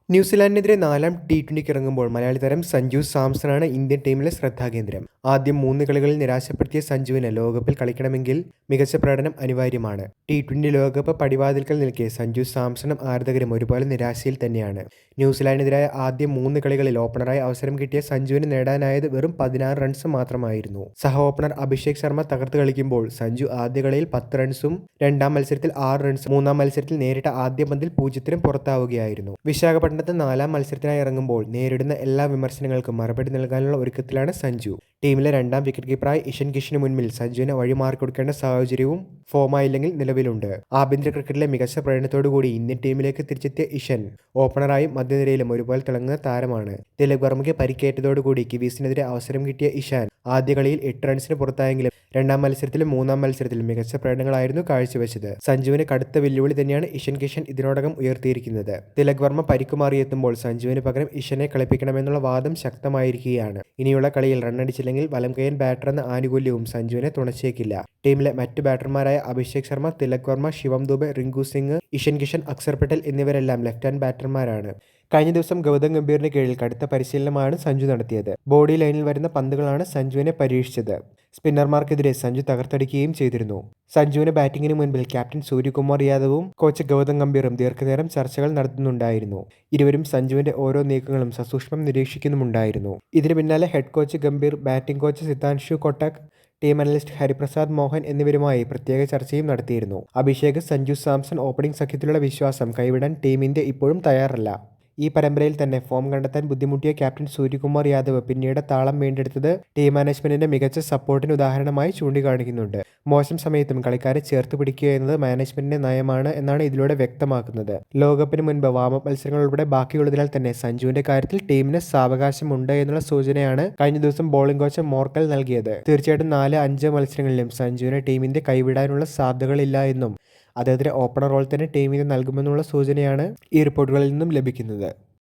ന്യൂസിലാൻഡിനെതിരെ 4-ാം ടി20ക്ക് ഇറങ്ങുമ്പോൾ മലയാളി താരം സഞ്ജു സാംസണാണ് ഇന്ത്യൻ ടീമിലെ ശ്രദ്ധാകേന്ദ്രം. ആദ്യം 3 കളികളിൽ നിരാശപ്പെടുത്തിയ സഞ്ജുവിന് ലോകകപ്പിൽ കളിക്കണമെങ്കിൽ മികച്ച പ്രകടനം അനിവാര്യമാണ്. ടി20 ലോകകപ്പ് പടിവാതിൽക്കൽ നിൽക്കെ സഞ്ജു സാംസണും ആരാധകരും ഒരുപോലെ നിരാശയിൽ തന്നെയാണ്. ന്യൂസിലാൻഡിനെതിരായ ആദ്യ 3 കളികളിൽ ഓപ്പണറായി അവസരം കിട്ടിയ സഞ്ജുവിന് നേടാനായത് വെറും 16 റൺസ് മാത്രമായിരുന്നു. സഹ ഓപ്പണർ അഭിഷേക് ശർമ്മ തകർത്ത് കളിക്കുമ്പോൾ സഞ്ജു ആദ്യ കളിയിൽ 10 റൺസും രണ്ടാം മത്സരത്തിൽ 6 റൺസും മൂന്നാം മത്സരത്തിൽ നേരിട്ട ആദ്യ പന്തിൽ 0-നും പുറത്താവുകയായിരുന്നു. വിശാഖപട്ടണത്ത് 4-ാം മത്സരത്തിനായി ഇറങ്ങുമ്പോൾ നേരിടുന്ന എല്ലാ വിമർശനങ്ങൾക്കും മറുപടി നൽകാനുള്ള ഒരുക്കത്തിലാണ് സഞ്ജു. ടീമിലെ 2-ാം വിക്കറ്റ് കീപ്പറായ ഇഷൻ കിഷന് മുൻപിൽ സഞ്ജുവിന് വഴിമാറിക്കൊടുക്കേണ്ട സാഹചര്യവും ഫോമായില്ലെങ്കിൽ നിലവിലുണ്ട്. ആഭ്യന്തര ക്രിക്കറ്റിലെ മികച്ച പ്രകടനത്തോടുകൂടി ഇന്ത്യൻ ടീമിലേക്ക് തിരിച്ചെത്തിയ ഇഷൻ ഓപ്പണറായും മധ്യനിരയിലും ഒരുപോലെ തിളങ്ങുന്ന താരമാണ്. തിലക് വർമ്മയ്ക്ക് പരിക്കേറ്റതോടുകൂടി കിവീസിനെതിരെ അവസരം കിട്ടിയ ഇഷാൻ ആദ്യ കളിയിൽ 8 റൺസിന് പുറത്തായെങ്കിലും രണ്ടാം മത്സരത്തിലും മൂന്നാം മത്സരത്തിലും മികച്ച പ്രകടനങ്ങളായിരുന്നു കാഴ്ചവെച്ചത്. സഞ്ജുവിന് കടുത്ത വെല്ലുവിളി തന്നെയാണ് ഇഷൻ കിഷൻ ഇതിനോടകം ഉയർത്തിയിരിക്കുന്നത്. തിലക് വർമ്മ പരിക്കുമാറിയെത്തുമ്പോൾ സഞ്ജുവിന് പകരം ഇഷനെ കളിപ്പിക്കണമെന്നുള്ള വാദം ശക്തമായിരിക്കുകയാണ്. ഇനിയുള്ള കളിയിൽ റണ്ണടിച്ചില്ലെങ്കിൽ വലംകൈയ്യൻ ബാറ്റർ എന്ന ആനുകൂല്യവും സഞ്ജുവിനെ തുണച്ചേക്കില്ല. ടീമിലെ മറ്റു ബാറ്റർമാരായ അഭിഷേക് ശർമ്മ, തിലക് വർമ്മ, ശിവം ദുബെ, റിങ്കു സിംഗ്, ഇഷൻ കിഷൻ, അക്സർ പട്ടേൽ എന്നിവരെല്ലാം ലെഫ്റ്റ് ഹാൻഡ് ബാറ്റർമാരാണ്. കഴിഞ്ഞ ദിവസം ഗൗതം ഗംഭീറിന് കീഴിൽ കടുത്ത പരിശീലനമാണ് സഞ്ജു നടത്തിയത്. ബോഡി ലൈനിൽ വരുന്ന പന്തുകളാണ് സഞ്ജുവിനെ പരീക്ഷിച്ചത്. സ്പിന്നർമാർക്കെതിരെ സഞ്ജു തകർത്തടിക്കുകയും ചെയ്തിരുന്നു. സഞ്ജുവിന് ബാറ്റിംഗിന് മുൻപിൽ ക്യാപ്റ്റൻ സൂര്യകുമാർ യാദവും കോച്ച് ഗൗതം ഗംഭീറും ദീർഘനേരം ചർച്ചകൾ നടത്തുന്നുണ്ടായിരുന്നു. ഇരുവരും സഞ്ജുവിന്റെ ഓരോ നീക്കങ്ങളും സസൂക്ഷ്മം നിരീക്ഷിക്കുന്നുമുണ്ടായിരുന്നു. ഇതിന് പിന്നാലെ head coach Gambhir, batting coach Sitanshu Kotak, team analyst Hariprasad Mohan എന്നിവരുമായി പ്രത്യേക ചർച്ചയും നടത്തിയിരുന്നു. അഭിഷേക്, സഞ്ജു സാംസൺ ഓപ്പണിംഗ് സഖ്യത്തിലുള്ള വിശ്വാസം കൈവിടാൻ ടീം ഇന്ത്യ ഇപ്പോഴും തയ്യാറല്ല. ഈ പരമ്പരയിൽ തന്നെ ഫോം കണ്ടെത്താൻ ബുദ്ധിമുട്ടിയ ക്യാപ്റ്റൻ സൂര്യകുമാർ യാദവ് പിന്നീട് താളം വീണ്ടെടുത്തത് ടീം മാനേജ്മെന്റിന്റെ മികച്ച സപ്പോർട്ടിന് ഉദാഹരണമായി ചൂണ്ടിക്കാണിക്കുന്നുണ്ട്. മോശം സമയത്തും കളിക്കാരെ ചേർത്ത് പിടിക്കുക എന്നത് മാനേജ്മെന്റിന്റെ നയമാണ് എന്നാണ് ഇതിലൂടെ വ്യക്തമാക്കുന്നത്. ലോകകപ്പിന് മുൻപ് വാമപ്പ് മത്സരങ്ങൾ ഉൾപ്പെടെ ബാക്കിയുള്ളതിനാൽ തന്നെ സഞ്ജുവിന്റെ കാര്യത്തിൽ ടീമിന് സാവകാശമുണ്ട് എന്നുള്ള സൂചനയാണ് കഴിഞ്ഞ ദിവസം ബോളിംഗ് കോച്ച് മോർക്കൽ നൽകിയത്. തീർച്ചയായിട്ടും 4-5 മത്സരങ്ങളിലും സഞ്ജുവിനെ ടീം ഇന്ത്യ കൈവിടാനുള്ള സാധ്യതകളില്ല എന്നും അദ്ദേഹത്തിന് ഓപ്പണർ റോൾ തന്നെ ടീമിന് നൽകുമെന്നുള്ള സൂചനയാണ് ഈ റിപ്പോർട്ടുകളിൽ നിന്നും ലഭിക്കുന്നത്.